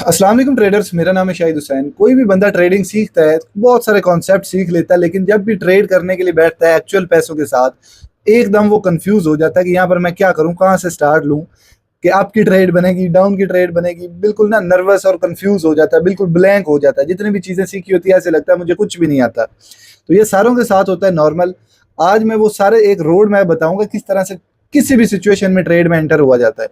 अस्सलाम वालेकुम ट्रेडर्स। मेरा नाम है शाहिद हुसैन। कोई भी बंदा ट्रेडिंग सीखता है, बहुत सारे कॉन्सेप्ट सीख लेता है, लेकिन जब भी ट्रेड करने के लिए बैठता है एक्चुअल पैसों के साथ एकदम वो कंफ्यूज हो जाता है कि यहाँ पर मैं क्या करूँ, कहाँ से स्टार्ट लूँ, कि अप की ट्रेड बनेगी, डाउन की ट्रेड बनेगी। बिल्कुल ना नर्वस और कंफ्यूज हो जाता है, बिल्कुल ब्लैंक हो जाता है। जितनी भी चीज़ें सीखी होती है ऐसे लगता है मुझे कुछ भी नहीं आता। तो ये सारों के साथ होता है नॉर्मल। आज मैं वो सारे एक रोड मैप बताऊंगा किस तरह से किसी भी सिचुएशन में ट्रेड में एंटर हुआ जाता है।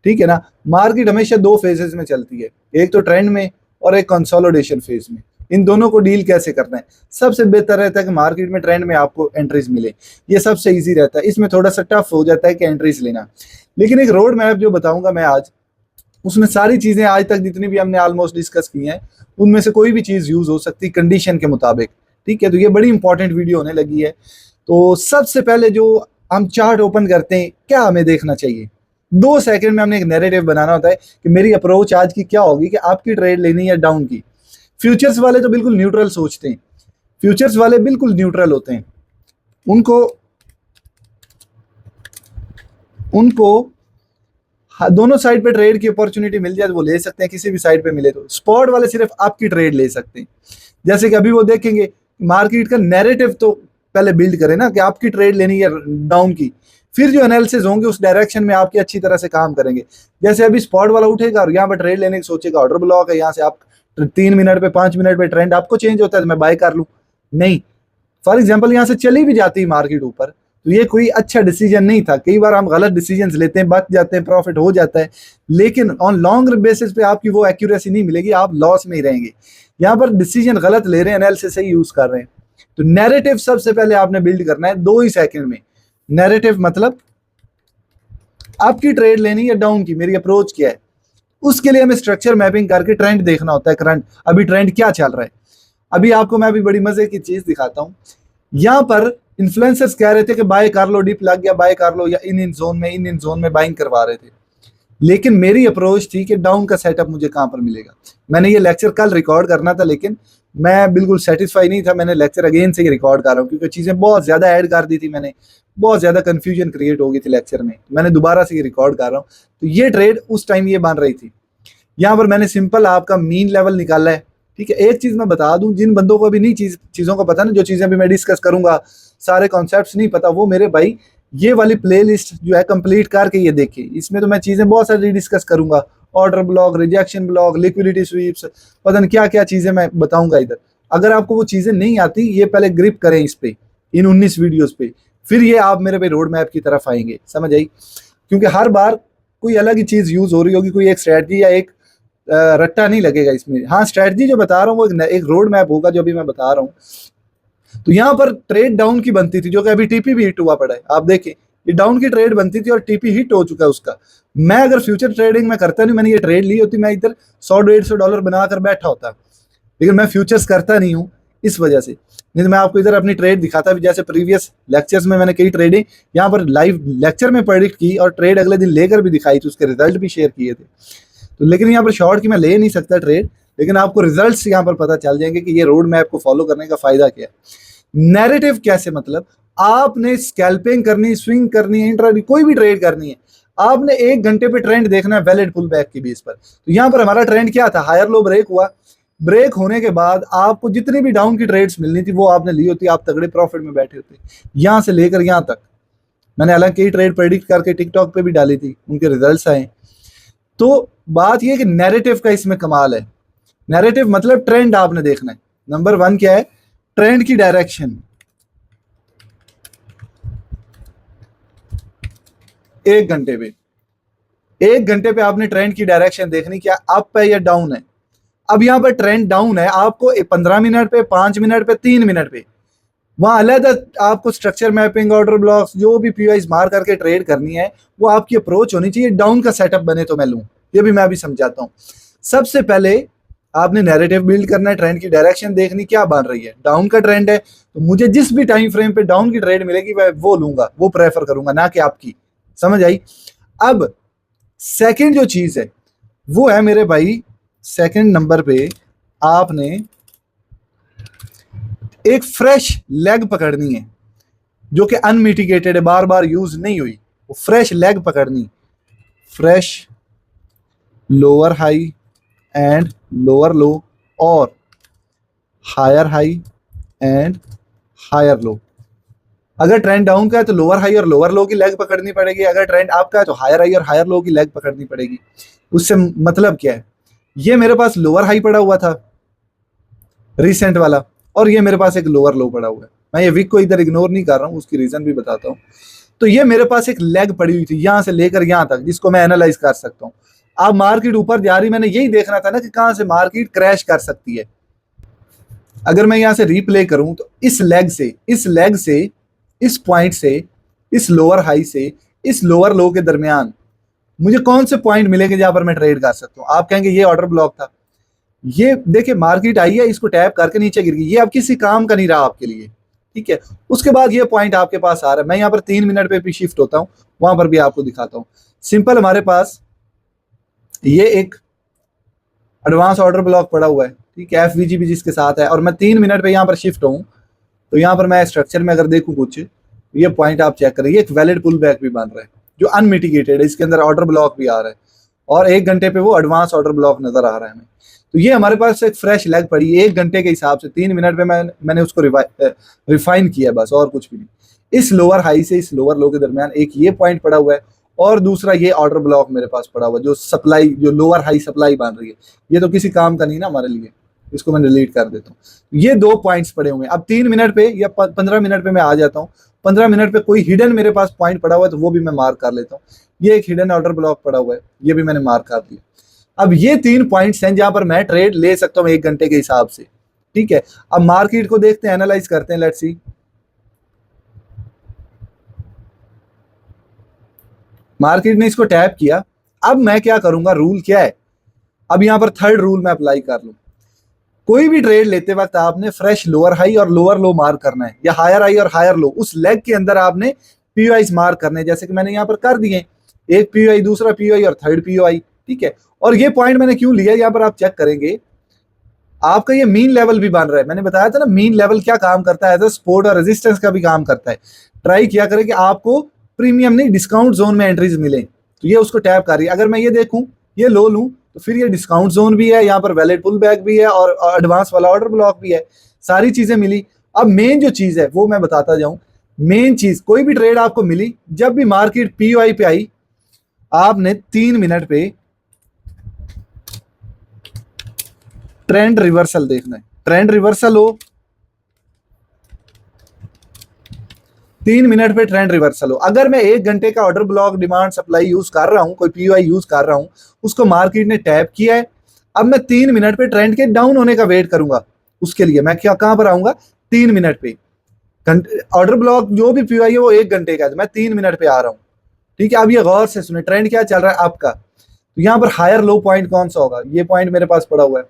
ठीक है ना। मार्केट हमेशा दो फेजेस में चलती है, एक तो ट्रेंड में और एक कंसोलिडेशन फेज में। इन दोनों को डील कैसे करना है, सबसे बेहतर रहता है कि मार्केट में ट्रेंड में आपको एंट्रीज मिले। ये सबसे इजी रहता है, इसमें थोड़ा सा टफ हो जाता है कि एंट्रीज लेना। लेकिन एक रोड मैप जो बताऊंगा मैं आज, उसमें सारी चीजें आज तक जितनी भी हमने ऑलमोस्ट डिस्कस की हैं उनमें से कोई भी चीज यूज हो सकती कंडीशन के मुताबिक। ठीक है, तो ये बड़ी इंपॉर्टेंट वीडियो होने लगी है। तो सबसे पहले जो हम चार्ट ओपन करते हैं, क्या हमें देखना चाहिए? 2 सेकंड में हमने एक नैरेटिव बनाना होता है कि मेरी अप्रोच आज की क्या होगी, कि आपकी ट्रेड लेनी है या डाउन की। फ्यूचर्स वाले तो बिल्कुल न्यूट्रल सोचते हैं, फ्यूचर्स वाले बिल्कुल न्यूट्रल होते हैं। उनको उनको दोनों साइड पे ट्रेड की अपॉर्चुनिटी मिल जाए तो वो ले सकते हैं, किसी भी साइड पे मिले तो। स्पॉट वाले सिर्फ आपकी ट्रेड ले सकते हैं। जैसे कि अभी वो देखेंगे मार्केट का नैरेटिव तो पहले बिल्ड करें ना, कि आपकी ट्रेड लेनी है डाउन की, फिर जो एनालिसिस होंगे उस डायरेक्शन में आपकी अच्छी तरह से काम करेंगे। जैसे अभी स्पॉट वाला उठेगा और यहाँ पर ट्रेड लेने की सोचेगा, ऑर्डर ब्लॉक है, यहाँ से आप 3 मिनट पे 5 मिनट पे ट्रेंड आपको चेंज होता है तो मैं बाय कर लूँ। नहीं, फॉर एग्जाम्पल यहाँ से चली भी जाती है मार्केट ऊपर तो ये कोई अच्छा डिसीजन नहीं था। कई बार हम गलत डिसीजन लेते हैं, बच जाते हैं, प्रॉफिट हो जाता है, लेकिन ऑन लॉन्ग बेसिस पे आपकी वो एक्यूरेसी नहीं मिलेगी, आप लॉस में ही रहेंगे। यहाँ पर डिसीजन गलत ले रहे हैं, एनालिसिस सही यूज कर रहे हैं। तो नैरेटिव सबसे पहले आपने बिल्ड करना है 2 ही सेकंड में। नैरेटिव मतलब आपकी ट्रेड लेनी है डाउन की, मेरी अप्रोच क्या है। उसके लिए हमें स्ट्रक्चर मैपिंग करके ट्रेंड देखना होता है, करंट अभी ट्रेंड क्या चल रहा है। अभी आपको मैं अभी बड़ी मजे की चीज दिखाता हूँ। यहाँ पर इन्फ्लुएंसर्स कह रहे थे कि बाय कर लो, डिप लग गया बाय कर लो, या इन जोन में बाइंग करवा रहे थे। लेकिन मेरी अप्रोच थी कि डाउन का सेटअप मुझे कहाँ पर मिलेगा। मैंने ये लेक्चर कल रिकॉर्ड करना था, लेकिन मैं बिल्कुल सेटिस्फाई नहीं था। मैंने लेक्चर अगेन से ही रिकॉर्ड कर रहा हूँ क्योंकि चीज़ें बहुत ज़्यादा ऐड कर दी थी मैंने, बहुत ज़्यादा कन्फ्यूजन क्रिएट हो गई थी लेक्चर में। मैंने दोबारा से ये रिकॉर्ड कर रहा हूँ। तो ये ट्रेड उस टाइम ये बन रही थी। यहाँ पर मैंने सिंपल आपका मीन लेवल निकाला है। ठीक है, एक चीज मैं बता दूं, जिन बंदों को अभी नहीं चीजों का पता ना, जो चीजें अभी मैं डिस्कस करूंगा, सारे कॉन्सेप्ट्स नहीं पता, वो मेरे भाई ये वाली प्लेलिस्ट जो है कंप्लीट करके ये देखे। इसमें तो मैं चीजें बहुत सारी डिस्कस करूंगा, order block, rejection block, liquidity sweeps, पता नहीं क्या क्या चीजें मैं बताऊंगा इधर। अगर आपको वो चीजें नहीं आती, ये पहले ग्रिप करें इस पे, इन 19 वीडियोस पे, फिर ये आप मेरे पे रोड मैप की तरफ आएंगे। समझ आई? क्योंकि हर बार कोई अलग ही चीज यूज हो रही होगी, कोई एक स्ट्रैटेजी या एक रट्टा नहीं लगेगा इसमें। हाँ, स्ट्रैटेजी जो बता रहा हूँ वो एक रोड मैप होगा जो भी मैं बता रहा हूँ। तो यहाँ पर ट्रेड डाउन की बनती थी, जो कि अभी टीपी भी हिट हुआ पड़ा है। आप देखें, ये डाउन की ट्रेड बनती थी और टीपी हिट हो चुका है उसका। मैं अगर फ्यूचर ट्रेडिंग में करता नहीं, मैंने ये ट्रेड ली होती, मैं इधर 100-150 डॉलर बनाकर बैठा होता। लेकिन मैं फ्यूचर्स करता नहीं हूँ इस वजह से। नहीं तो मैं आपको इधर अपनी ट्रेड दिखाता भी, जैसे प्रीवियस लेक्चर्स में मैंने कई ट्रेडें यहाँ पर लाइव लेक्चर में प्रेडिक्ट की और ट्रेड अगले दिन लेकर भी दिखाई थी, उसके रिजल्ट भी शेयर किए थे। तो लेकिन यहाँ पर शॉर्ट की मैं ले नहीं सकता ट्रेड, लेकिन आपको रिजल्ट्स यहाँ पर पता चल जाएंगे कि ये रोड मैप को फॉलो करने का फायदा क्या है। नैरेटिव कैसे, मतलब आपने स्कैल्पिंग करनी, स्विंग करनी है, इंट्राडे कोई भी ट्रेड करनी है, आपने 1 घंटे पे ट्रेंड देखना है वैलिड पुल बैक की बेस पर। तो यहाँ पर हमारा ट्रेंड क्या था, हायर लो ब्रेक हुआ। ब्रेक होने के बाद आपको जितनी भी डाउन की ट्रेड्स मिलनी थी वो आपने ली होती, आप तगड़े प्रॉफिट में बैठे होते। यहाँ से लेकर यहाँ तक मैंने हालांकि कई ट्रेड प्रेडिक्ट करके टिकटॉक पे भी डाली थी, उनके रिजल्ट्स आए। तो बात यह कि नैरेटिव का इसमें कमाल है। नैरेटिव मतलब ट्रेंड आपने देखना है। नंबर 1 क्या है, ट्रेंड की डायरेक्शन। 1 घंटे पे 1 घंटे पे आपने ट्रेंड की डायरेक्शन देखनी, क्या अप है या डाउन है। अब यहां पर ट्रेंड डाउन है, आपको 15 मिनट पे, 5 मिनट पे, 3 मिनट पे, वहां अलग आपको स्ट्रक्चर मैपिंग, ऑर्डर ब्लॉक्स, जो भी पीवाइज मार करके ट्रेड करनी है, वो आपकी अप्रोच होनी चाहिए। डाउन का सेटअप बने तो मैं लूं, ये भी मैं अभी समझाता हूं। सबसे पहले आपने नैरेटिव बिल्ड करना है, ट्रेंड की डायरेक्शन देखनी क्या बन रही है। डाउन का ट्रेंड है तो मुझे जिस भी टाइम फ्रेम पे डाउन की ट्रेड मिलेगी मैं वो लूंगा, वो प्रेफर करूंगा, ना कि आपकी। समझ आई? अब सेकंड जो चीज है वो है मेरे भाई, सेकंड नंबर पे आपने एक फ्रेश लेग पकड़नी है जो कि अनमिटिगेटेड है, बार बार यूज नहीं हुई। वो फ्रेश लेग पकड़नी, fresh lower high and lower low और higher high and higher low. अगर ट्रेंड डाउन का है तो लोअर हाई और लोअर लो की लेग पकड़नी पड़ेगी, अगर ट्रेंड अप का है तो हायर हाई और हायर लो की लेग पकड़नी पड़ेगी। उससे मतलब क्या है, ये मेरे पास लोअर हाई पड़ा हुआ था रिसेंट वाला, और ये मेरे पास एक लोअर लो पड़ा हुआ है। मैं ये वीक को इधर इग्नोर नहीं कर रहा हूँ, उसकी रीजन भी बताता हूँ। तो ये मेरे पास एक लेग पड़ी हुई थी यहां से लेकर यहां तक, जिसको मैं एनालाइज कर सकता हूँ। अब मार्केट ऊपर जा रही, मैंने यही देखना था ना कि कहां से मार्केट क्रैश कर सकती है। अगर मैं यहां से रिप्ले करूं तो इस लेग से इस पॉइंट से, इस लोअर हाई से इस लोअर लो के दरमियान मुझे कौन से पॉइंट मिलेंगे जहां पर मैं ट्रेड कर सकता हूं। आप कहेंगे ये ऑर्डर ब्लॉक था, ये देखिए मार्केट आई है, इसको टैप करके नीचे गिर गई, ये अब किसी काम का नहीं रहा आपके लिए, ठीक है। उसके बाद ये पॉइंट आपके पास आ रहा है, मैं यहाँ पर 3 मिनट पे भी शिफ्ट होता हूँ, वहां पर भी आपको दिखाता हूँ। सिंपल, हमारे पास ये एक एडवांस ऑर्डर ब्लॉक पड़ा हुआ है, ठीक है, एफवीजी भी जिसके साथ है, और मैं 3 मिनट पे यहाँ पर शिफ्ट हूँ। तो यहाँ पर मैं स्ट्रक्चर में अगर देखूँ कुछ, ये पॉइंट आप चेक करें, ये एक वैलिड पुल बैक भी बन रहा है जो अनमिटिगेटेड है, इसके अंदर ऑर्डर ब्लॉक भी आ रहा है, और 1 घंटे पे वो एडवांस ऑर्डर ब्लॉक नजर आ रहा है हमें। तो ये हमारे पास एक फ्रेश लेग पड़ी 1 घंटे के हिसाब से, 3 मिनट पे मैंने उसको रिफाइन किया बस, और कुछ भी नहीं। इस लोअर हाई से इस लोअर लो के दरमियान एक ये पॉइंट पड़ा हुआ है, और दूसरा ये ऑर्डर ब्लॉक मेरे पास पड़ा हुआ है, जो सप्लाई, जो लोअर हाई सप्लाई बन रही है, ये तो किसी काम का नहीं ना हमारे लिए, इसको मैं डिलीट कर देता हूँ। ये 2 पॉइंट्स पड़े हुए हैं। अब 3 मिनट पे या 15 मिनट पे मैं आ जाता हूँ, 15 मिनट पे कोई हिडन मेरे पास पॉइंट पड़ा हुआ है तो वो भी मैं मार्क कर लेता हूँ। ये एक हिडन ऑर्डर ब्लॉक पड़ा हुआ है, ये भी मैंने मार्क कर दिया। अब ये 3 पॉइंट्स हैं जहां पर मैं ट्रेड ले सकता हूँ 1 घंटे के हिसाब से, ठीक है। अब मार्केट को देखते हैं, एनालाइज करते हैं, लेट्स सी। मार्केट ने इसको टैप किया, अब मैं क्या करूंगा, रूल क्या है, अब यहां पर थर्ड रूल मैं अप्लाई कर लूं। कोई भी ट्रेड लेते वक्त आपने फ्रेश लोअर हाई और लोअर लो मार्क करना है, या हायर हाई और हायर लो, उस लेग के अंदर आपने पीओआई मार्क करने, जैसे कि मैंने यहाँ पर कर दिए, एक पीओआई, दूसरा पीओआई और थर्ड पीओआई, ठीक है। और ये पॉइंट मैंने क्यों लिया, यहाँ पर आप चेक करेंगे, आपका ये मीन लेवल भी बन रहा है। मैंने बताया था ना मीन लेवल क्या काम करता है, एज अ सपोर्ट और रेजिस्टेंस का भी काम करता है। ट्राई किया करें कि आपको प्रीमियम नहीं डिस्काउंट जोन में एंट्रीज मिले, तो ये उसको टैप कर रही है। अगर मैं ये देखूं, ये लो लूं, तो फिर ये डिस्काउंट जोन भी है, यहाँ पर वैलिड पुल बैक भी है, और एडवांस वाला ऑर्डर ब्लॉक भी है, सारी चीजें मिली। अब मेन जो चीज है वो मैं बताता जाऊं। मेन चीज, कोई भी ट्रेड आपको मिली, जब भी मार्केट पीओआई पे आई, आपने 3 मिनट पे ट्रेंड रिवर्सल देखना है। ट्रेंड रिवर्सल हो, 3 मिनट पे ट्रेंड रिवर्सल हो। अगर मैं 1 घंटे का order block demand supply use कर रहा हूं, कोई पीओआई यूज कर रहा हूं, उसको मार्केट ने टैप किया है, अब मैं 3 मिनट पे ट्रेंड के डाउन होने का वेट करूंगा। उसके लिए मैं क्या कहां पर आऊंगा, 3 मिनट पे। ऑर्डर ब्लॉक जो भी पीओआई है वो 1 घंटे का है, तो मैं 3 मिनट पे आ रहा हूँ, ठीक है। अब ये गौर से सुने, ट्रेंड क्या चल रहा है आपका, तो यहाँ पर हायर लो पॉइंट कौन सा होगा, ये पॉइंट मेरे पास पड़ा हुआ है,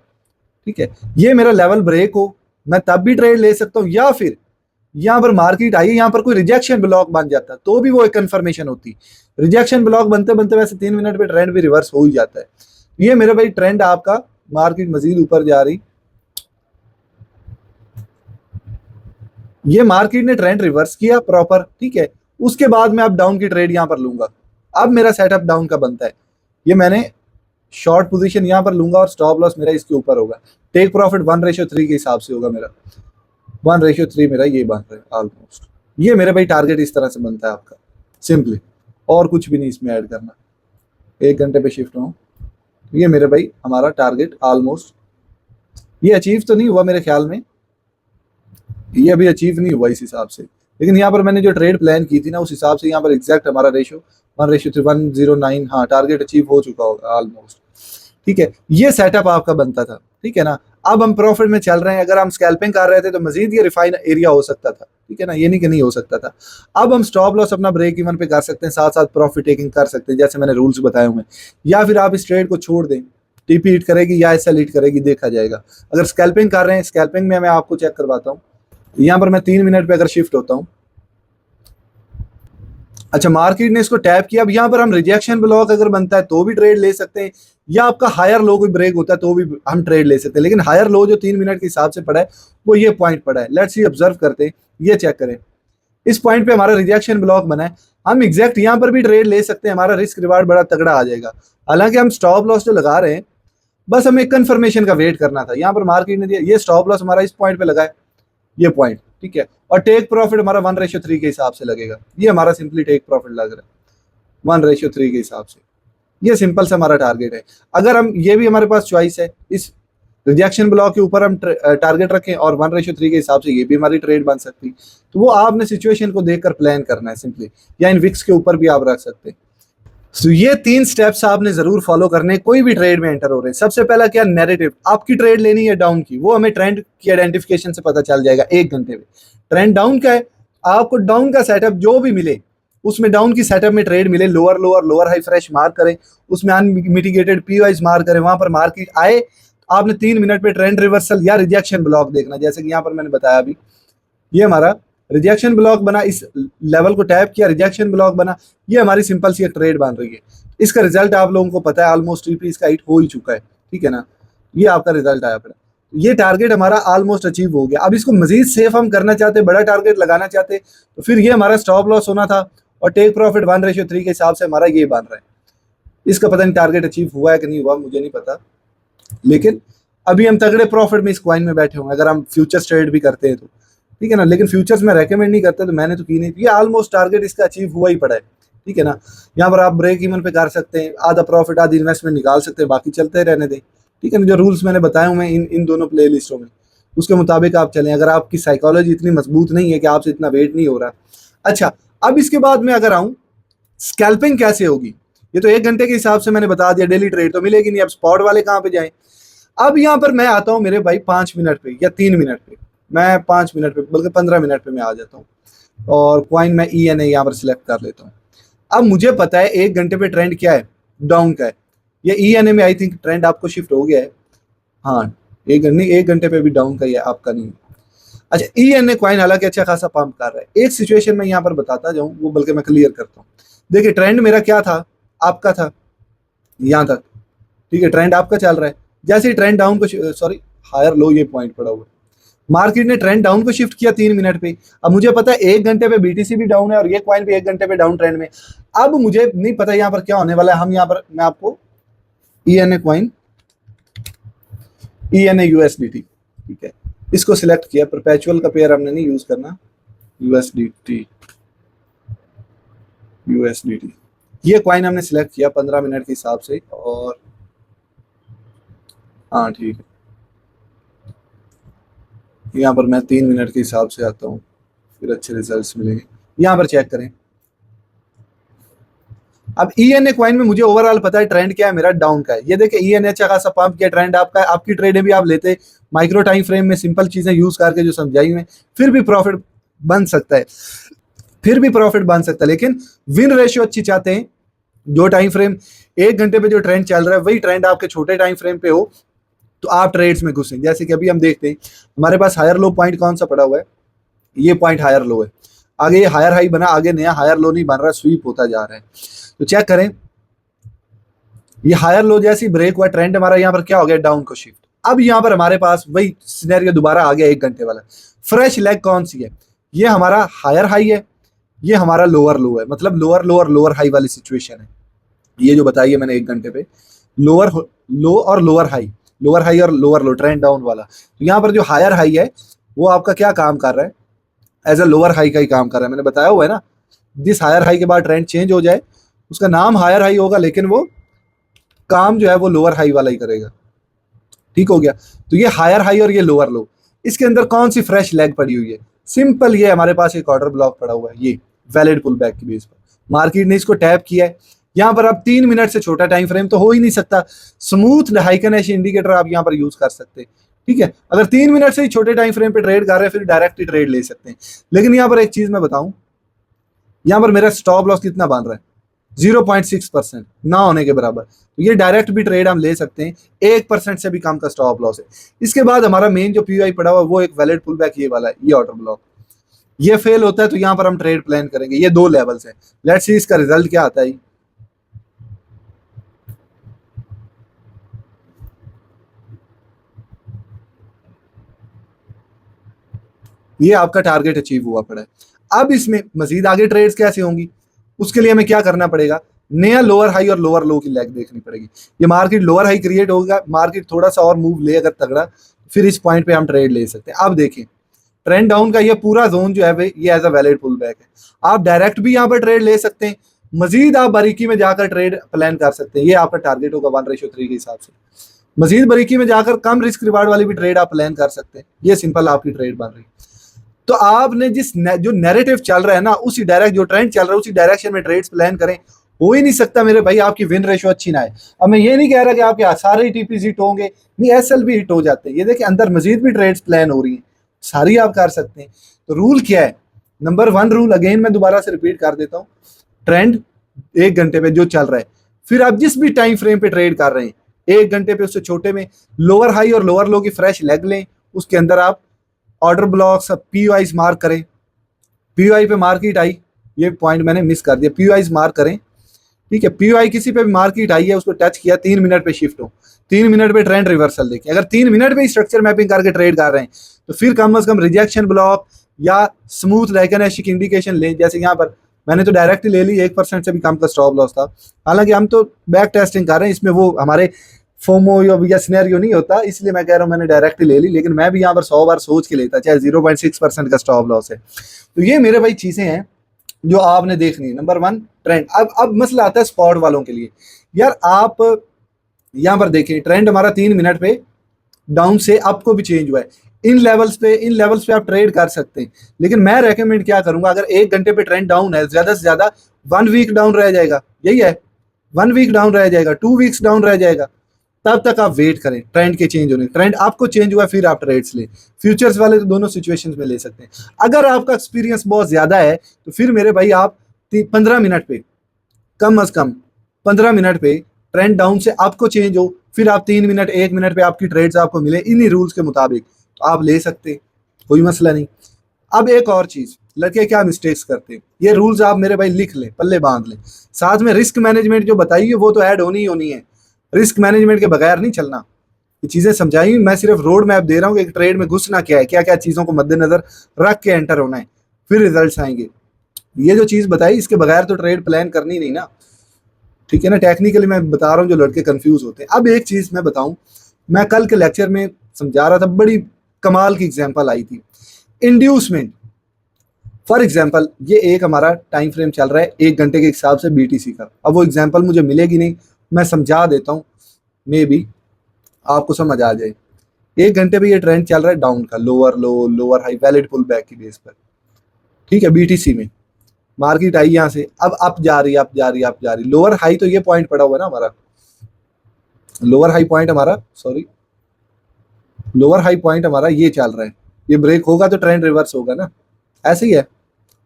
ठीक है। ये मेरा लेवल ब्रेक हो, मैं तब भी ट्रेड ले सकता हूँ, या फिर यहाँ पर मार्केट आई, यहाँ पर कोई रिजेक्शन ब्लॉक बन जाता है तो भी वो एक कंफर्मेशन होती। रिजेक्शन ब्लॉक बनते बनते वैसे 3 मिनट पे ट्रेंड भी रिवर्स हो ही जाता है। ये मेरे भाई ट्रेंड आपका, मार्केट मजीद ऊपर जा रही, ये मार्केट ने ट्रेंड रिवर्स किया प्रॉपर, ठीक है। उसके बाद मैं अब डाउन की ट्रेड यहाँ पर लूंगा। अब मेरा सेटअप डाउन का बनता है, ये मैंने शॉर्ट पोजीशन यहाँ पर लूंगा और स्टॉप लॉस मेरा इसके ऊपर होगा। टेक प्रॉफिट 1:3 के हिसाब से होगा मेरा, 1:3 मेरा ये बन रहा है ऑलमोस्ट। ये मेरे भाई टारगेट इस तरह से बनता है आपका, सिंपली, और कुछ भी नहीं इसमें ऐड करना। 1 घंटे पे शिफ्ट हूँ, ये मेरे भाई हमारा टारगेट ऑलमोस्ट, ये अचीव तो नहीं हुआ मेरे ख्याल में, ये अभी अचीव नहीं हुआ इस हिसाब से, लेकिन यहाँ पर मैंने जो ट्रेड प्लान की थी ना, उस हिसाब से यहाँ पर एग्जैक्ट हमारा रेशो 1:109, हाँ टारगेट अचीव हो चुका होगा ऑलमोस्ट, ठीक है। ये सेटअप आपका बनता था, ठीक है ना। अब हम प्रॉफिट में चल रहे हैं, अगर हम स्कैल्पिंग कर रहे थे तो मजीद ये रिफाइन एरिया हो सकता था, ठीक है ना, ये नहीं कि नहीं हो सकता था। अब हम स्टॉप लॉस अपना ब्रेक इवन पे कर सकते हैं, साथ साथ प्रॉफिट टेकिंग कर सकते हैं, जैसे मैंने रूल्स बताए हुए हैं। या फिर आप इस ट्रेड को छोड़ दें, टीपी हिट करेगी या एसएल हिट करेगी, देखा जाएगा। अगर स्कैल्पिंग कर रहे हैं, स्कैल्पिंग में मैं आपको चेक करवाता हूँ। यहाँ पर मैं 3 मिनट पे अगर शिफ्ट होता हूँ, अच्छा मार्केट ने इसको टैप किया, अब यहाँ पर हम रिजेक्शन ब्लॉक अगर बनता है तो भी ट्रेड ले सकते हैं, या आपका हायर लो कोई ब्रेक होता है तो भी हम ट्रेड ले सकते हैं। लेकिन हायर लो जो 3 मिनट के हिसाब से पड़ा है वो ये पॉइंट पड़ा है, लेट्स सी ऑब्जर्व करते हैं, ये चेक करें, इस पॉइंट पे हमारा रिजेक्शन ब्लॉक बना है। हम एग्जैक्ट यहाँ पर भी ट्रेड ले सकते हैं, हमारा रिस्क रिवार्ड बड़ा तगड़ा आ जाएगा। हालांकि हम स्टॉप लॉस जो लगा रहे हैं बस हमें कंफर्मेशन का वेट करना था। यहाँ पर मार्केट ने दिया, ये स्टॉप लॉस हमारा इस पॉइंट पे लगा है, ये पॉइंट, ठीक है, और टेक प्रॉफिट हमारा 1:3 के हिसाब से लगेगा। ये हमारा सिंपली टेक प्रॉफिट लग रहा है 1:3 के हिसाब से। ये सिंपल सा हमारा टारगेट है। अगर हम, ये भी हमारे पास चॉइस है, इस रिजेक्शन ब्लॉक के ऊपर हम टारगेट रखें और 1:3 के हिसाब से ये भी हमारी ट्रेड बन सकती। तो वो आपने सिचुएशन को देखकर प्लान करना है सिंपली, या इन विक्स के ऊपर भी आप रख सकते हैं। तो ये 3 स्टेप्स आपने जरूर फॉलो करने, कोई भी ट्रेड में एंटर हो रहे हैं। सबसे पहला क्या, नैरेटिव, आपकी ट्रेड लेनी है डाउन की, वो हमें ट्रेंड की आइडेंटिफिकेशन से पता चल जाएगा 1 घंटे में। ट्रेंड डाउन का है, आपको डाउन का सेटअप जो भी मिले, उसमें डाउन की सेटअप में ट्रेड मिले, lower lower lower high fresh mark करें, उसमें अनमिटिगेटेड पी वाइज मार्क करें, वहां पर मार्केट आए, आपने 3 मिनट पे ट्रेंड रिवर्सल या रिजेक्शन ब्लॉक देखना। जैसे कि यहाँ पर मैंने बताया अभी, ये हमारा रिजेक्शन ब्लॉक बना, इस लेवल को टैप किया, रिजेक्शन ब्लॉक बना, ये हमारी सिंपल सी एक ट्रेड बन रही है। इसका रिजल्ट आप लोगों को पता है, ऑलमोस्ट ईपी इसका हिट हो ही चुका है, ठीक है ना, ये आपका रिजल्ट आया पड़ा। ये टारगेट हमारा ऑलमोस्ट अचीव हो गया। अब इसको मजीद सेफ हम करना चाहते, बड़ा टारगेट लगाना चाहते, तो फिर ये हमारा स्टॉप लॉस होना था, और टेक प्रॉफिट 1:3 के हिसाब से हमारा ये बन रहा है। इसका पता नहीं टारगेट अचीव हुआ है कि नहीं हुआ, मुझे नहीं पता, लेकिन अभी हम तगड़े प्रॉफिट में इस कॉइन में बैठे हुए हैं, अगर हम फ्यूचर्स ट्रेड भी करते हैं तो, ठीक है ना। लेकिन फ्यूचर्स में रेकमेंड नहीं करते, तो मैंने तो की नहीं। ये ऑलमोस्ट टारगेट इसका अचीव हुआ ही पड़ा है, ठीक है ना। यहाँ पर आप ब्रेक इवन पे कर सकते हैं, आधा प्रॉफिट आधी इन्वेस्टमेंट निकाल सकते हैं, बाकी चलते रहने दें, ठीक है ना। जो रूल्स मैंने बताए हुए हैं इन दोनों प्ले लिस्टों में, उसके मुताबिक आप चलें। अगर आपकी साइकोलॉजी इतनी मजबूत नहीं है कि आपसे इतना वेट नहीं हो रहा। अच्छा, अब इसके बाद मैं अगर आऊँ, स्कैल्पिंग कैसे होगी, ये तो 1 घंटे के हिसाब से मैंने बता दिया, डेली ट्रेड तो मिलेगी नहीं। अब स्पॉट वाले कहाँ पे जाएं। अब यहाँ पर मैं आता हूँ मेरे भाई 5 मिनट पे या 3 मिनट पे, मैं 5 मिनट पे बल्कि 15 मिनट पे मैं आ जाता हूँ, और क्वाइन मैं ENA यहाँ पर सिलेक्ट कर लेता हूँ। अब मुझे पता है 1 घंटे पे ट्रेंड क्या है, डाउन का है। ये ENA में आई थिंक ट्रेंड आपको शिफ्ट हो गया है, हाँ, 1 घंटे पे भी डाउन का ही है, आपका नहीं। अच्छा, ENA क्वाइन हालांकि अच्छा खासा पंप कर रहा है। एक सिचुएशन में यहाँ पर बताता जाऊँ, वो बल्कि मैं क्लियर करता हूँ। देखिए ट्रेंड मेरा क्या था, आपका था यहाँ तक, ठीक है, ट्रेंड आपका चल रहा है। जैसे ही ट्रेंड डाउन को, सॉरी, हायर लो ये पॉइंट पड़ा हुआ है, मार्केट ने ट्रेंड डाउन को शिफ्ट किया 3 मिनट पे। अब मुझे पता है 1 घंटे पे BTC भी डाउन है और ये क्वाइन भी 1 घंटे पे डाउन ट्रेंड में। अब मुझे नहीं पता यहाँ पर क्या होने वाला है। हम यहाँ पर, मैं आपको ENA क्वाइन, ENA USDT, ठीक है, इसको सिलेक्ट किया। परपेचुअल का पेयर हमने नहीं यूज करना, USDT ये क्वाइन हमने सिलेक्ट किया 15 मिनट के हिसाब से, और हाँ ठीक है, यहाँ पर मैं 3 मिनट के हिसाब से आता हूँ, फिर अच्छे रिजल्ट्स मिलेंगे। यहाँ पर चेक करें। अब ENA क्वाइन में मुझे ओवरऑल पता है ट्रेंड क्या है, मेरा डाउन का है। ये देखिए ENA अच्छा खासा पंप किया, ट्रेंड आपका है। आपकी ट्रेडें भी आप लेते माइक्रो टाइम फ्रेम में, सिंपल चीजें यूज करके जो समझाई हुई, फिर भी प्रॉफिट बन सकता है, फिर भी प्रॉफिट बन सकता है। लेकिन विन रेशियो अच्छी चाहते हैं, जो टाइम फ्रेम 1 घंटे पे जो ट्रेंड चल रहा है वही ट्रेंड आपके छोटे टाइम फ्रेम पे हो, तो आप ट्रेड्स में घुसें। जैसे कि अभी हम देखते हैं हमारे पास हायर लो पॉइंट कौन सा पड़ा हुआ है, ये पॉइंट हायर लो है। आगे ये हायर हाई बना, आगे नया हायर लो नहीं बन रहा, स्वीप होता जा रहा है। तो चेक करें, ये हायर लो जैसी ब्रेक हुआ, ट्रेंड हमारा यहाँ पर क्या हो गया, डाउन को शिफ्ट। अब यहाँ पर हमारे पास वही सिनेरियो दोबारा आ गया 1 घंटे वाला। फ्रेश लेग कौन सी है, ये हमारा हायर हाई है, ये हमारा लोअर लो है, मतलब लोअर लोअर लोअर हाई वाली सिचुएशन है। ये जो बताई है मैंने 1 घंटे पे, लोअर लो और लोअर हाई और लोअर लो, ट्रेंड डाउन वाला। तो यहाँ पर जो हायर हाई है वो आपका क्या काम कर रहा है, एज अ लोअर हाई का ही काम कर रहा है। मैंने बताया हुआ है ना, जिस हायर हाई के बाद ट्रेंड चेंज हो जाए उसका नाम हायर हाई होगा, लेकिन वो काम जो है वो लोअर हाई वाला ही करेगा। ठीक हो गया। तो ये हायर हाई और ये लोअर लो, इसके अंदर कौन सी फ्रेश लेग पड़ी हुई है, सिंपल ये हमारे पास एक ऑर्डर ब्लॉक पड़ा हुआ है, ये वैलिड पुल बैक की बेस पर मार्केट ने इसको टैप किया है। यहाँ पर आप 3 मिनट से छोटा टाइम फ्रेम तो हो ही नहीं सकता, स्मूथ हाइकनेश इंडिकेटर आप यहाँ पर यूज कर सकते हैं। ठीक है, अगर 3 मिनट से ही छोटे टाइम फ्रेम पे ट्रेड कर रहे हैं फिर डायरेक्ट ही ट्रेड ले सकते हैं। लेकिन यहाँ पर एक चीज मैं बताऊं, यहाँ पर मेरा स्टॉप लॉस कितना बन रहा है, 0.6% ना होने के बराबर। तो ये डायरेक्ट भी ट्रेड हम ले सकते हैं, 1% से भी कम का स्टॉप लॉस है। इसके बाद हमारा मेन जो POI पड़ा हुआ है वो एक वैलिड पुल बैक ये वाला है, ये ऑर्डर ब्लॉक। ये फेल होता है तो यहाँ पर हम ट्रेड प्लान करेंगे। ये 2 लेवल्स हैं, लेट्स सी इसका रिजल्ट क्या आता है। ये आपका टारगेट अचीव हुआ पड़ा है। अब इसमें मजीद आगे ट्रेड्स कैसे होंगी, उसके लिए हमें क्या करना पड़ेगा, नया लोअर हाई और लोअर लो की लेग देखनी पड़ेगी। ये मार्केट लोअर हाई क्रिएट होगा, मार्केट थोड़ा सा और मूव ले अगर तगड़ा, फिर इस पॉइंट पे हम ट्रेड ले सकते हैं। अब देखें ट्रेंड डाउन का ये पूरा जोन जो है ये as a valid pull back है। आप डायरेक्ट भी यहाँ पर ट्रेड ले सकते हैं, मजीद आप बारीकी में जाकर ट्रेड प्लान कर सकते हैं। ये आपका टारगेट होगा 1:3 के हिसाब से। मजीद बारीकी में जाकर कम रिस्क रिवार्ड वाली भी ट्रेड आप प्लान कर सकते हैं। ये सिंपल आपकी ट्रेड बन रही। तो आपने जो नैरेटिव चल रहा है ना, उसी डायरेक्ट जो ट्रेंड चल रहा है उसी डायरेक्शन में ट्रेड्स प्लान करें। हो ही नहीं सकता मेरे भाई आपकी विन रेशो अच्छी ना है। अब मैं ये नहीं कह रहा कि आपके सारे ही टीपीज हिट होंगे, नहीं एसएल भी हिट हो जाते हैं। ये देखिए अंदर मजीद भी ट्रेड्स प्लान हो रही हैं, सारी आप कर सकते हैं। तो रूल क्या है? नंबर 1 रूल अगेन मैं दोबारा से रिपीट कर देता हूँ, ट्रेंड 1 घंटे पे जो चल रहा है, फिर आप जिस भी टाइम फ्रेम पे ट्रेड कर रहे हैं 1 घंटे पे उससे छोटे में लोअर हाई और लोअर लो की फ्रेश लेग लें, उसके अंदर आप ऑर्डर ब्लॉक्स पीओआईज मार्क करें। पीओआई पे मार्केट आई, ये पॉइंट मैंने मिस कर दिया, पीओआईज मार्क करें, ठीक है। पीओआई किसी पे भी मार्केट आई है उसको टच किया, 3 मिनट पे शिफ्ट हो, 3 मिनट पे ट्रेंड रिवर्सल देखिए। अगर 3 मिनट पे स्ट्रक्चर मैपिंग करके ट्रेड कर रहे हैं तो फिर कम से कम रिजेक्शन ब्लॉक या स्मूथ डायग्नोस्टिक इंडिकेशन लें। जैसे यहाँ पर मैंने तो डायरेक्ट ले ली, 1% से भी कम का स्टॉप लॉस था। हालांकि हम तो बैक टेस्टिंग कर रहे हैं, इसमें वो हमारे फोमो या सिनेरियो नहीं होता, इसलिए मैं कह रहा हूँ मैंने डायरेक्ट ले ली। लेकिन मैं भी यहाँ पर 100 बार सोच के लेता, चाहे 0.6% का स्टॉप लॉस है। तो ये मेरे भाई चीजें हैं जो आपने देखनी है। Number 1 trend. अब मसला आता है स्पॉट वालों के लिए। यार आप यहाँ पर देखें ट्रेंड हमारा 3 मिनट पे डाउन से अप को भी चेंज हुआ है। इन लेवल्स पे आप ट्रेड कर सकते हैं। लेकिन मैं रेकमेंड क्या करूंगा, अगर 1 घंटे पे ट्रेंड डाउन है, ज्यादा से ज्यादा 1 वीक डाउन रह जाएगा, यही है 1 वीक डाउन रह जाएगा, 2 वीक्स डाउन रह जाएगा, तब तक आप वेट करें ट्रेंड के चेंज होने। ट्रेंड आपको चेंज हुआ फिर आप ट्रेड्स लें। फ्यूचर्स वाले तो दोनों सिचुएशंस में ले सकते हैं। अगर आपका एक्सपीरियंस बहुत ज्यादा है तो फिर मेरे भाई आप 15 मिनट पे, कम अज कम 15 मिनट पे ट्रेंड डाउन से आपको चेंज हो, फिर आप 3 मिनट 1 मिनट पे आपकी ट्रेड्स आपको मिले इन्हीं रूल्स के मुताबिक, तो आप ले सकते, कोई मसला नहीं। अब एक और चीज, लड़के क्या मिस्टेक्स करते हैं, ये रूल्स आप मेरे भाई लिख लें, पल्ले बांध लें। साथ में रिस्क मैनेजमेंट जो बताइए वो तो ऐड होनी ही होनी है। रिस्क मैनेजमेंट के बगैर नहीं चलना। ये चीजें समझाई, मैं सिर्फ रोड मैप दे रहा हूँ कि एक ट्रेड में घुसना क्या है, क्या क्या चीजों को मद्देनजर रख के एंटर होना है, फिर रिजल्ट्स आएंगे। ये जो चीज बताई इसके बगैर तो ट्रेड प्लान करनी नहीं ना, ठीक है ना। टेक्निकली मैं बता रहा हूँ जो लड़के कंफ्यूज होते हैं। अब एक चीज मैं बताऊं, मैं कल के लेक्चर में समझा रहा था, बड़ी कमाल की एग्जांपल आई थी, इंड्यूसमेंट। फॉर एग्जांपल ये एक हमारा टाइम फ्रेम चल रहा है 1 घंटे के हिसाब से बीटीसी का। अब वो एग्जांपल मुझे मिलेगी नहीं, मैं समझा देता हूँ, मे बी आपको समझ आ जाए। 1 घंटे पे ये ट्रेंड चल रहा है डाउन का, lower low lower high valid pull back की बेस पर, ठीक है। बीटीसी में मार्केट आई यहाँ से, अब अप जा रही, अप जा रही, अप जा रही। लोअर हाई तो ये पॉइंट पड़ा हुआ है ना हमारा, लोअर हाई पॉइंट हमारा, सॉरी लोअर हाई पॉइंट हमारा ये चल रहा है। ये ब्रेक होगा तो ट्रेंड रिवर्स होगा ना, ऐसे ही है।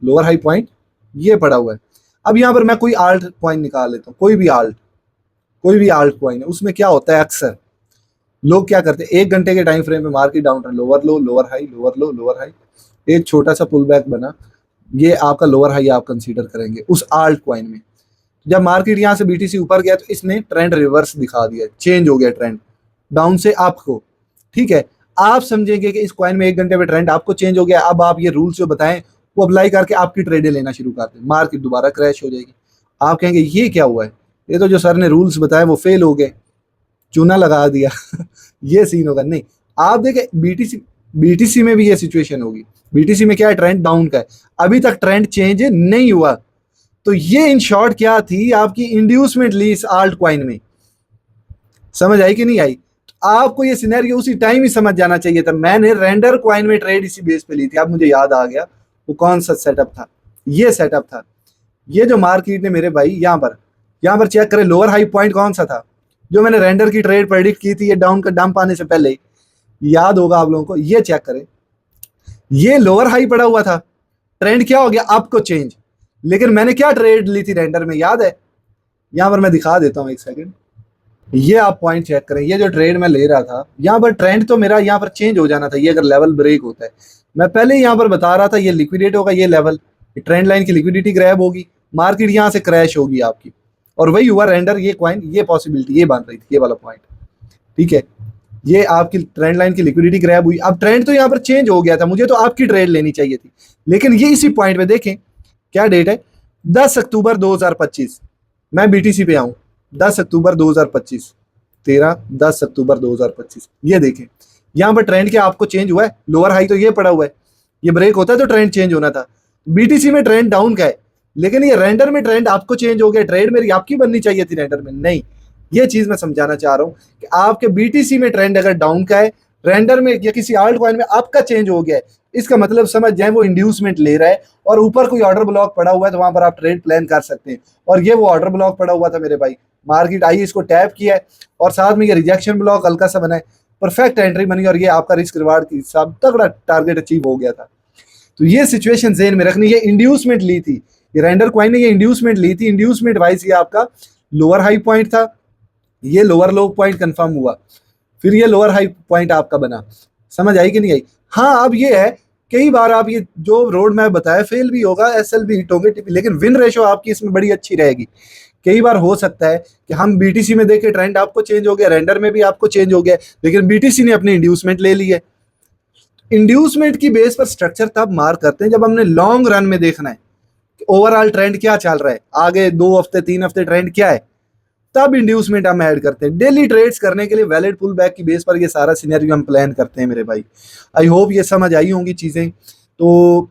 लोअर हाई पॉइंट ये पड़ा हुआ है। अब यहाँ पर मैं कोई आल्ट पॉइंट निकाल लेता हूँ, कोई भी आल्ट पॉइंट है, उसमें क्या होता है अक्सर लोग क्या करते हैं, 1 घंटे के टाइम फ्रेम में market down trend, lower low lower high, lower low lower high, एक छोटा सा पुल बैक बना, ये आपका लोअर हाई आप कंसीडर करेंगे उस आल्ट कॉइन में। जब मार्केट यहाँ से बीटीसी ऊपर गया तो इसने ट्रेंड रिवर्स दिखा दिया, चेंज हो गया ट्रेंड डाउन से अप को, ठीक है। आप समझेंगे कि इस कॉइन में 1 घंटे में ट्रेंड आपको चेंज हो गया। अब आप ये रूल्स जो बताएं वो अप्लाई करके आपकी ट्रेडें लेना शुरू कर दें, मार्केट दोबारा क्रैश हो जाएगी। आप कहेंगे ये क्या हुआ है, ये तो जो सर ने रूल्स बताए वो फेल हो गए, चूना लगा दिया ये सीन होगा। नहीं, आप देखें बीटीसी में भी ये सिचुएशन होगी। बीटीसी में क्या है, ट्रेंड डाउन का है, अभी तक ट्रेंड चेंज नहीं हुआ। तो ये इन शॉर्ट क्या थी, आपकी इंड्यूसमेंट ली इस आल्ट कॉइन में। समझ आई कि नहीं आई? तो आपको ये सिनेरियो उसी टाइम ही समझ जाना चाहिए था। मैंने रेंडर कॉइन में ट्रेड इसी बेस पे ली थी। अब मुझे याद आ गया वो कौन सा सेटअप था, ये सेटअप था। ये जो मार्केट ने मेरे भाई यहाँ पर चेक करें, लोअर हाई पॉइंट कौन सा था जो मैंने रेंडर की ट्रेड प्रेडिक्ट की थी, ये डाउन का डंप आने से पहले, याद होगा आप लोगों को। ये चेक करें, ये लोअर हाई पड़ा हुआ था, ट्रेंड क्या हो गया, अप को चेंज। लेकिन मैंने क्या ट्रेड ली थी रेंडर में, याद है? यहां पर मैं दिखा देता हूं, एक सेकंड। ये आप पॉइंट चेक करें, ये जो ट्रेड मैं ले रहा था, यहां पर ट्रेंड तो मेरा यहां पर चेंज हो जाना था। ये अगर लेवल ब्रेक होता है, मैं पहले ही यहां पर बता रहा था, ये लिक्विडेट होगा, ये लेवल ट्रेंड लाइन की लिक्विडिटी ग्रैब होगी, मार्केट यहां से क्रैश होगी आपकी, और वही हुआ रेंडर। ये कॉइन, ये पॉसिबिलिटी ये बन रही थी, ये वाला पॉइंट, ठीक है। ये आपकी ट्रेंड लाइन की लिक्विडिटी ग्रैब हुई। अब ट्रेंड तो यहाँ पर चेंज हो गया था, मुझे तो आपकी ट्रेड लेनी चाहिए थी। लेकिन ये इसी पॉइंट पे देखें, क्या डेट है, 10 अक्टूबर 2025, मैं बीटीसी पे आऊं 10 अक्टूबर 2025, 10 अक्टूबर 2025, ये देखें यहाँ पर ट्रेंड क्या आपको चेंज हुआ है? लोअर हाई तो ये पड़ा हुआ है, ये ब्रेक होता है तो ट्रेंड चेंज होना था। बीटीसी में ट्रेंड डाउन का है, लेकिन ये रेंडर में ट्रेंड आपको चेंज हो गया। ट्रेड मेरी आपकी बननी चाहिए थी, रेंडर में नहीं। ये चीज मैं समझाना चाह रहा हूं कि आपके बीटीसी में ट्रेंड अगर डाउन का है, रेंडर में या किसी आल्ट कॉइन में आपका चेंज हो गया है, इसका मतलब समझ जाए वो इंड्यूसमेंट ले रहा है और ऊपर कोई ऑर्डर ब्लॉक पड़ा हुआ है, तो वहां पर आप ट्रेड प्लान कर सकते हैं। और ये वो ऑर्डर ब्लॉक पड़ा हुआ था मेरे भाई, मार्केट आई, इसको टैप किया है और साथ में ये रिजेक्शन ब्लॉक हल्का सा बना है, परफेक्ट एंट्री बनी और ये आपका रिस्क रिवार्ड की सब तगड़ा टारगेट अचीव हो गया था। तो ये सिचुएशन ज़हन में रखनी, ये इंड्यूसमेंट ली थी, ये रेंडर क्वाइन ने ये इंड्यूसमेंट ली थी। इंड्यूसमेंट वाइज ये आपका लोअर हाई पॉइंट था, ये लोअर लो पॉइंट कंफर्म हुआ, फिर ये लोअर हाई पॉइंट आपका बना। समझ आई कि नहीं आई? हाँ, अब ये है कई बार आप ये जो रोड मैप बताया फेल भी होगा, एसएल भी हिट होंगे, लेकिन विन रेशो आपकी इसमें बड़ी अच्छी रहेगी। कई बार हो सकता है कि हम बीटीसी में देखें ट्रेंड आपको चेंज हो गया, रेंडर में भी आपको चेंज हो गया, लेकिन बीटीसी ने अपनी इंड्यूसमेंट ले ली है। इंड्यूसमेंट की बेस पर स्ट्रक्चर तब मार करते हैं जब हमने लॉन्ग रन में देखना है ओवरऑल ट्रेंड क्या चल रहा है, आगे 2 हफ्ते 3 हफ्ते ट्रेंड क्या है, तब इंड्यूसमेंट हम ऐड करते हैं। डेली ट्रेड्स करने के लिए वैलिड पुल बैक की बेस पर ये सारा सिनेरियो हम प्लान करते हैं मेरे भाई। आई होप ये समझ आई होंगी चीज़ें। तो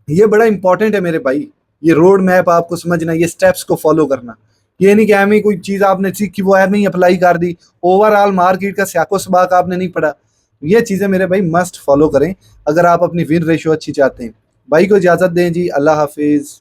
ये बड़ा इंपॉर्टेंट है मेरे भाई, ये रोड मैप आपको समझना, ये स्टेप्स को फॉलो करना। ये नहीं कि हमें कोई चीज़ आपने सीखी वो है नहीं अप्लाई कर दी, ओवरऑल मार्केट का स्याको सबाक आपने नहीं पढ़ा। ये चीज़ें मेरे भाई मस्ट फॉलो करें अगर आप अपनी विन रेशियो अच्छी चाहते हैं। भाई को इजाज़त दें जी, अल्लाह हाफिज़।